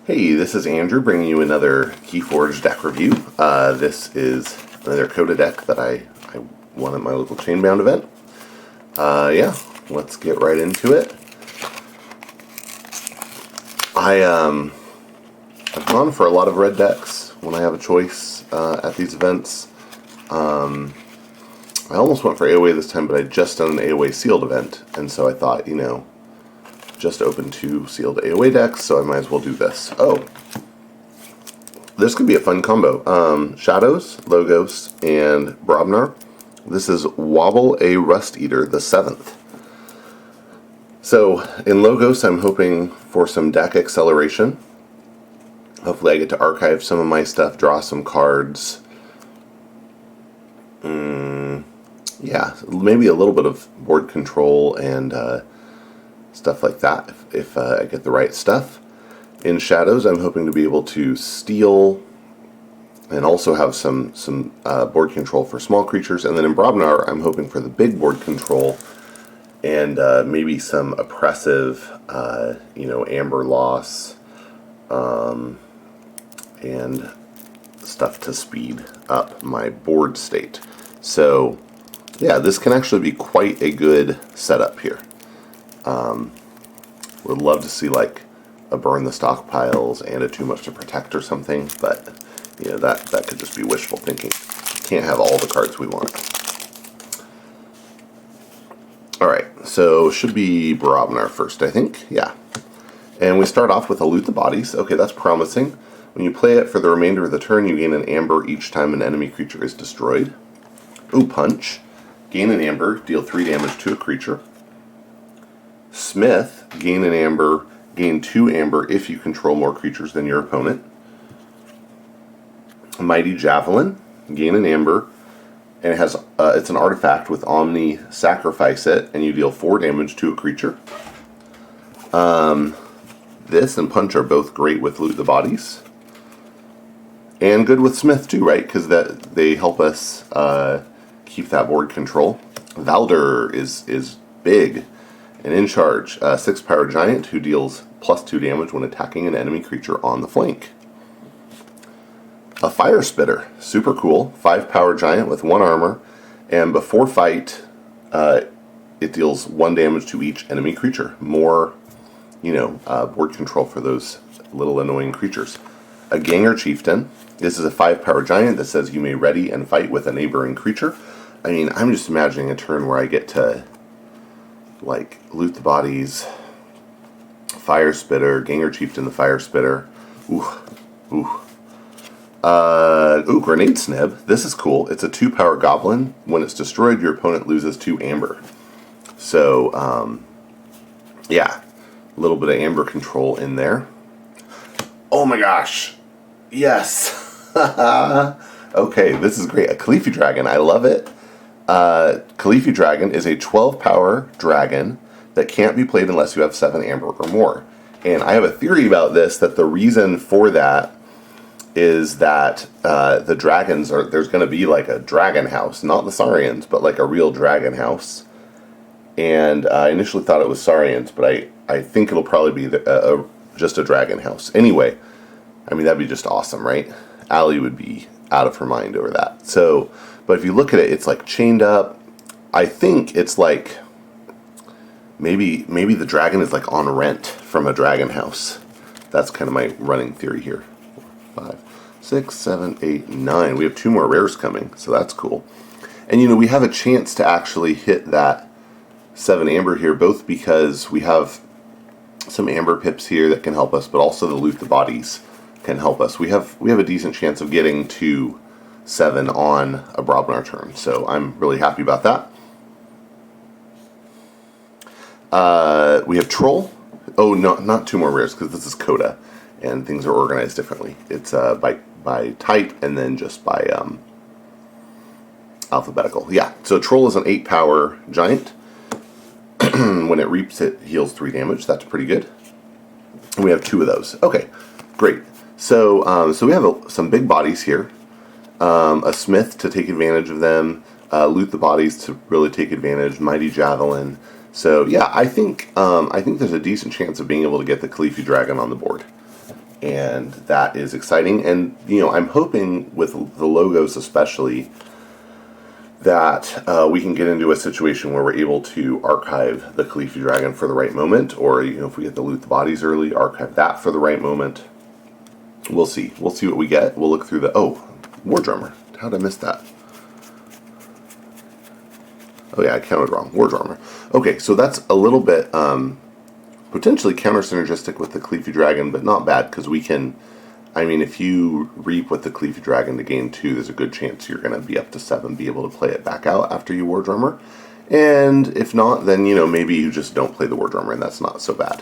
Hey, this is Andrew bringing you another Keyforge deck review. This is another Coda deck that I won at my local Chainbound event. Yeah, let's get right into it. I've gone for a lot of red decks when I have a choice at these events. I almost went for AOA this time, but I just done an AOA sealed event, and so I thought, just opened 2 sealed AOA decks, so I might as well do this. Oh, this could be a fun combo. Shadows, Logos, and Brobnar. This is Wobble a Rust Eater the 7th. So, in Logos, I'm hoping for some deck acceleration. Hopefully I get to archive some of my stuff, draw some cards. Yeah, maybe a little bit of board control and stuff like that if I get the right stuff. In Shadows, I'm hoping to be able to steal and also have some board control for small creatures. And then in Brobnar, I'm hoping for the big board control and maybe some oppressive, amber loss and stuff to speed up my board state. So, yeah, this can actually be quite a good setup here. Would love to see like a burn the stockpiles and a too much to protect or something, but that could just be wishful thinking. Can't have all the cards we want. Alright, so should be Brobnar first, I think. Yeah. And we start off with a Loot the Bodies. Okay, that's promising. When you play it for the remainder of the turn, you gain an amber each time an enemy creature is destroyed. Ooh, Punch. Gain an amber, deal 3 damage to a creature. Smith, gain an amber, gain 2 amber if you control more creatures than your opponent. Mighty Javelin, gain an amber, and it has it's an artifact with Omni, sacrifice it, and you deal 4 damage to a creature. This and Punch are both great with Loot the Bodies. And good with Smith too, right? Because they help us keep that board control. Valder is big and in charge. 6 power giant who deals +2 damage when attacking an enemy creature on the flank. A Fire Spitter, super cool. 5 power giant with 1 armor, and before fight, it deals 1 damage to each enemy creature. More, board control for those little annoying creatures. A Ganger Chieftain. This is a 5 power giant that says you may ready and fight with a neighboring creature. I mean, I'm just imagining a turn where I get to, like, Loot the Bodies, Fire Spitter, Ganger Chieftain the Fire Spitter. Ooh. Grenade Snib. This is cool. It's a 2 power goblin. When it's destroyed, your opponent loses 2 amber. So, yeah. A little bit of amber control in there. Oh my gosh. Yes. Okay, this is great. A Kelifi Dragon. I love it. Kelifi Dragon is a 12 power dragon that can't be played unless you have 7 amber or more. And I have a theory about this, that the reason for that is that the dragons there's going to be like a dragon house, not the Saurians, but like a real dragon house. And I initially thought it was Saurians, but I think it'll probably be just a dragon house. Anyway, I mean, that'd be just awesome, right? Allie would be out of her mind over that. So, but if you look at it, it's like chained up. I think it's like maybe the dragon is like on rent from a dragon house. That's kind of my running theory here. 5, 6, 7, 8, 9. We have 2 more rares coming, so that's cool. And we have a chance to actually hit that 7 amber here, both because we have some amber pips here that can help us, but also the Loot the Bodies can help us. We have a decent chance of getting to 7 on a Brobnar turn, so I'm really happy about that. We have Troll. Oh, no, not 2 more rares, because this is Coda, and things are organized differently. It's by type and then just by alphabetical. Yeah, so Troll is an 8 power giant. When it reaps, it heals 3 damage. That's pretty good. And we have 2 of those. Okay, great. So we have some big bodies here. A Smith to take advantage of them. Loot the Bodies to really take advantage. Mighty Javelin. So yeah, I think there's a decent chance of being able to get the Kelifi Dragon on the board. and that is exciting. And I'm hoping with the logos especially that we can get into a situation where we're able to archive the Kelifi Dragon for the right moment, or if we get to loot the bodies early, archive that for the right moment. We'll see. We'll see what we get. We'll look through the War Drummer. How did I miss that? Oh yeah, I counted wrong. War Drummer. Okay, so that's a little bit potentially counter synergistic with the Kelifi Dragon, but not bad because we can. If you reap with the Kelifi Dragon to gain 2, there's a good chance you're going to be up to 7, be able to play it back out after you War Drummer. And if not, then, maybe you just don't play the War Drummer, and that's not so bad.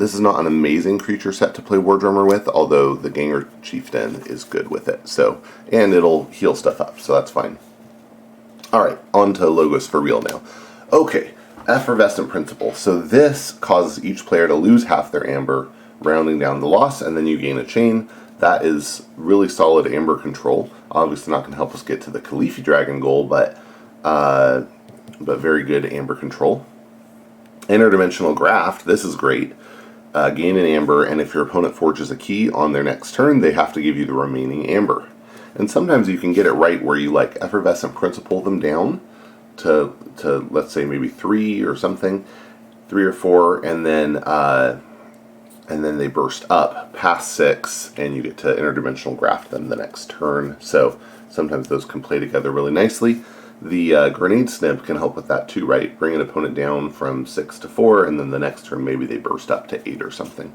This is not an amazing creature set to play War Drummer with, although the Ganger Chieftain is good with it. And it'll heal stuff up, so that's fine. Alright, on to logos for real now. Okay, Effervescent Principle. So this causes each player to lose half their amber, rounding down the loss, and then you gain a chain. That is really solid amber control. Obviously not going to help us get to the Kelifi Dragon goal, but very good amber control. Interdimensional Graft, this is great. Gain an amber, and if your opponent forges a key on their next turn, they have to give you the remaining amber. And sometimes you can get it right where you Effervescent Principle them down to let's say maybe 3 or something, 3 or 4, and then they burst up past 6, and you get to interdimensional graft them the next turn. So sometimes those can play together really nicely. The Grenade Snip can help with that too, right? Bring an opponent down from 6 to 4, and then the next turn maybe they burst up to 8 or something.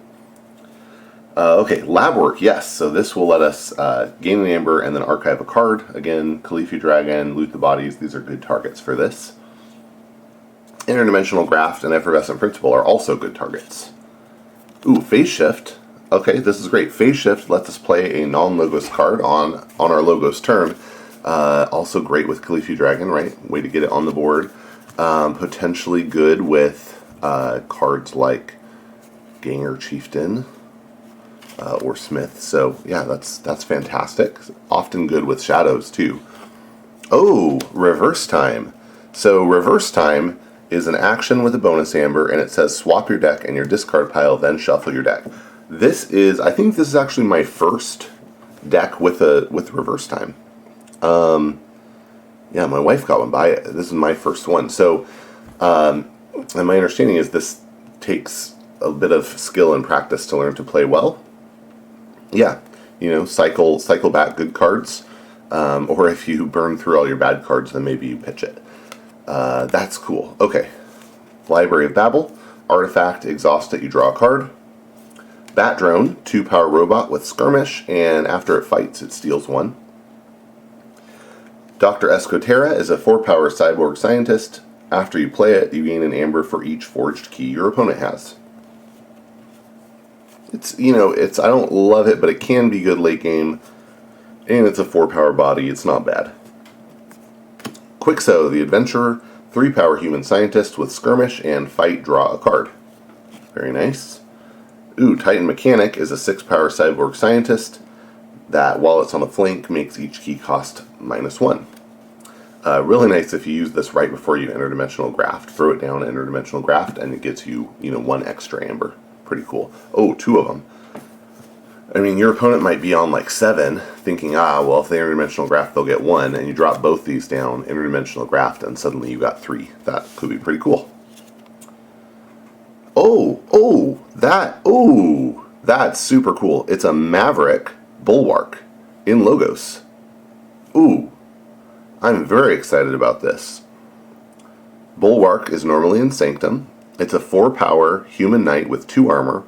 Okay, Lab Work, yes. So this will let us gain an amber and then archive a card. Again, Kelifi Dragon, loot the bodies. These are good targets for this. Interdimensional Graft and Effervescent Principle are also good targets. Ooh, Phase Shift. Okay, this is great. Phase Shift lets us play a non-Logos card on our Logos turn. Also great with Kelifi Dragon, right? Way to get it on the board. Potentially good with cards like Ganger Chieftain or Smith. So yeah, that's fantastic. Often good with shadows too. Oh, Reverse Time. So Reverse Time is an action with a bonus amber, and it says swap your deck and your discard pile, then shuffle your deck. I think this is actually my first deck with Reverse Time. Yeah, my wife got one by it. This is my first one. So, and my understanding is this takes a bit of skill and practice to learn to play well. Yeah, cycle back good cards, or if you burn through all your bad cards, then maybe you pitch it. That's cool. Okay. Library of Babel. Artifact, exhaust it, you draw a card. Bat Drone, 2-power robot with skirmish, and after it fights, it steals 1. Dr. Escotera is a 4-power cyborg scientist. After you play it, you gain an amber for each forged key your opponent has. I don't love it, but it can be good late game, and it's a 4-power body. It's not bad. Quixo, the Adventurer, 3-power human scientist with skirmish and fight, draw a card. Very nice. Ooh, Titan Mechanic is a 6-power cyborg scientist that, while it's on the flank, makes each key cost -1. Really nice if you use this right before you interdimensional graft. Throw it down, interdimensional graft, and it gets you, 1 extra amber. Pretty cool. Oh, 2 of them. Your opponent might be on 7, thinking, well, if they interdimensional graft, they'll get 1, and you drop both these down, interdimensional graft, and suddenly you got 3. That could be pretty cool. That's super cool. It's a Maverick Bulwark in Logos. Ooh, I'm very excited about this. Bulwark is normally in Sanctum. It's a 4-power human knight with 2 armor,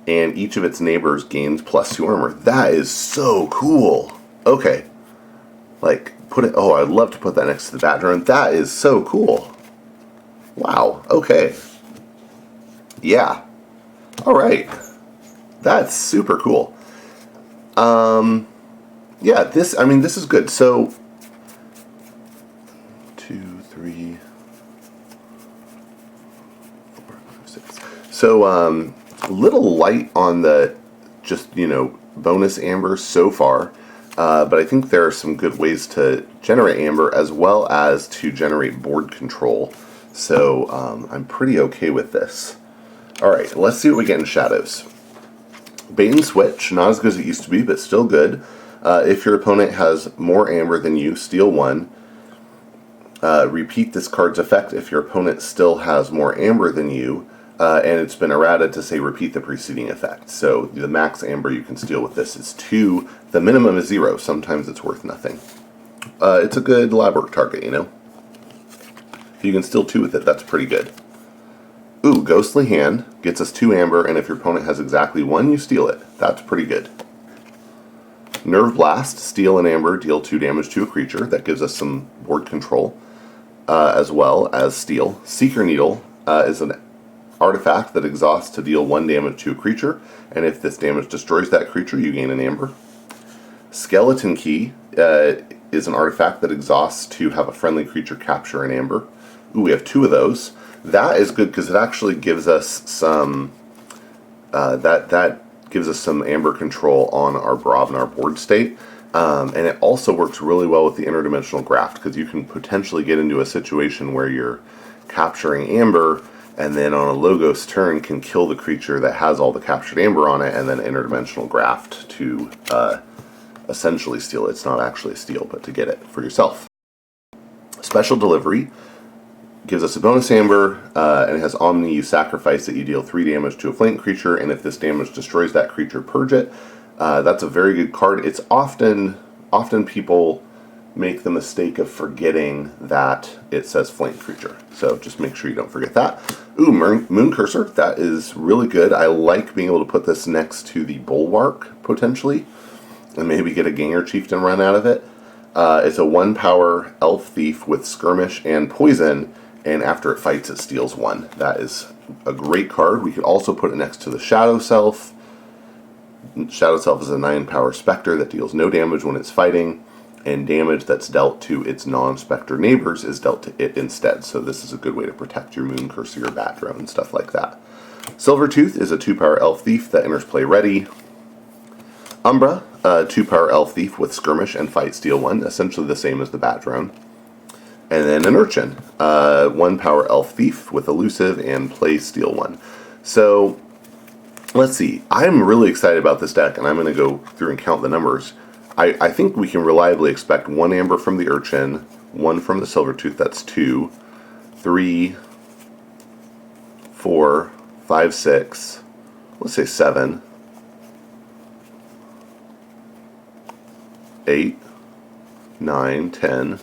and each of its neighbors gains +2 armor. That is so cool. Okay. I'd love to put that next to the Bat Drone. That is so cool. Wow, okay. Yeah. Alright. That's super cool. Yeah, this is good. So, 2, 3, 4, 5, 6. So, a little light on the bonus amber so far, but I think there are some good ways to generate amber as well as to generate board control. So I'm pretty okay with this. Alright, let's see what we get in shadows. Bait and switch, not as good as it used to be, but still good. If your opponent has more amber than you, steal 1. Repeat this card's effect if your opponent still has more amber than you, and it's been errated to say repeat the preceding effect. So the max amber you can steal with this is 2. The minimum is 0. Sometimes it's worth nothing. It's a good lab work target, you know? If you can steal 2 with it, that's pretty good. Ooh, Ghostly Hand gets us 2 amber, and if your opponent has exactly 1, you steal it. That's pretty good. Nerve Blast, steal an amber, deal 2 damage to a creature. That gives us some board control, as well as steal. Seeker Needle is an artifact that exhausts to deal 1 damage to a creature, and if this damage destroys that creature, you gain an amber. Skeleton Key is an artifact that exhausts to have a friendly creature capture an amber. Ooh, we have 2 of those. That is good because it actually gives us some that gives us some amber control on our Bravnar board state, and it also works really well with the interdimensional graft because you can potentially get into a situation where you're capturing amber, and then on a Logos turn can kill the creature that has all the captured amber on it, and then interdimensional graft to essentially steal it. It's not actually a steal, but to get it for yourself. Special Delivery gives us a bonus amber, and it has Omni. You sacrifice it, you deal 3 damage to a flank creature, and if this damage destroys that creature, purge it. That's a very good card. It's often people make the mistake of forgetting that it says flank creature, so just make sure you don't forget that. Ooh, Moon Cursor, that is really good. I like being able to put this next to the Bulwark, potentially, and maybe get a Ganger Chieftain run out of it. It's a 1-power Elf Thief with Skirmish and Poison, and after it fights, it steals 1. That is a great card. We could also put it next to the Shadow Self. Shadow Self is a 9-power Spectre that deals no damage when it's fighting, and damage that's dealt to its non-Spectre neighbors is dealt to it instead. So this is a good way to protect your Moon Cursor, your Bat Drone, and stuff like that. Silvertooth is a 2-power Elf Thief that enters play ready. Umbra, a 2-power Elf Thief with Skirmish and Fight, steal 1, essentially the same as the Bat Drone. And then an Urchin, 1-power Elf Thief with Elusive and play, steal 1. So let's see. I'm really excited about this deck, and I'm going to go through and count the numbers. I think we can reliably expect 1 amber from the Urchin, 1 from the Silvertooth, that's 2, 3, 4, 5, 6, let's say 7, 8, 9, 10,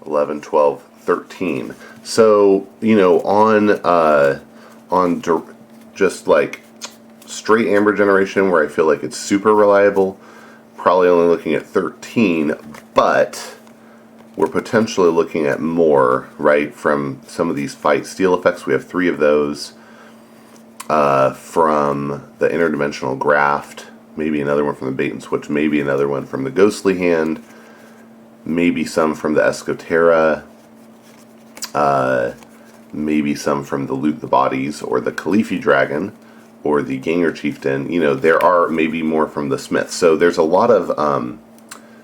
11, 12, 13. So, you know, on just like straight amber generation where I feel like it's super reliable, probably only looking at 13, but we're potentially looking at more, right, from some of these fight steal effects. We have 3 of those. From the interdimensional graft, maybe another one from the bait and switch, maybe another one from the Ghostly Hand, maybe some from the Escoterra, maybe some from the Loot the Bodies or the Kelifi Dragon or the Ganger Chieftain. You know, there are maybe more from the Smith. So there's a lot of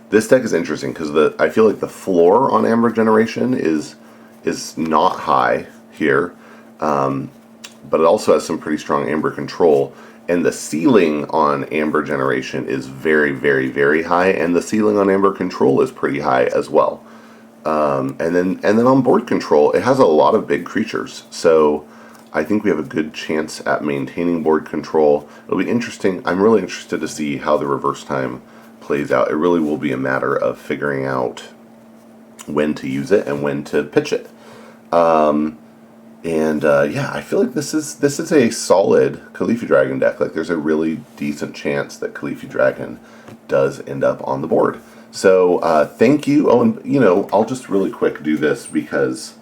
this deck is interesting because I feel like the floor on Amber Generation is not high here, but it also has some pretty strong Amber control. And the ceiling on Amber Generation is very, very, very high, and the ceiling on Amber Control is pretty high as well. And then on board control, it has a lot of big creatures, so I think we have a good chance at maintaining board control. It'll be interesting. I'm really interested to see how the reverse time plays out. It really will be a matter of figuring out when to use it and when to pitch it. Yeah, I feel like this is a solid Kelifi Dragon deck. Like, there's a really decent chance that Kelifi Dragon does end up on the board. So, thank you. Oh, and, you know, I'll just really quick do this because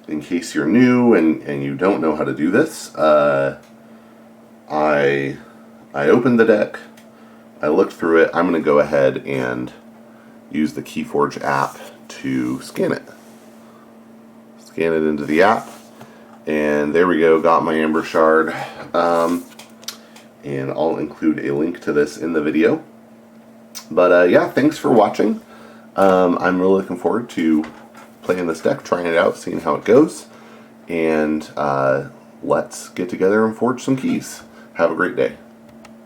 in case you're new and you don't know how to do this, I opened the deck, I looked through it. I'm going to go ahead and use the Keyforge app to scan it. Scan it into the app, and there we go, got my Amber Shard, and I'll include a link to this in the video. But yeah, thanks for watching. I'm really looking forward to playing this deck, trying it out, seeing how it goes, and let's get together and forge some keys. Have a great day.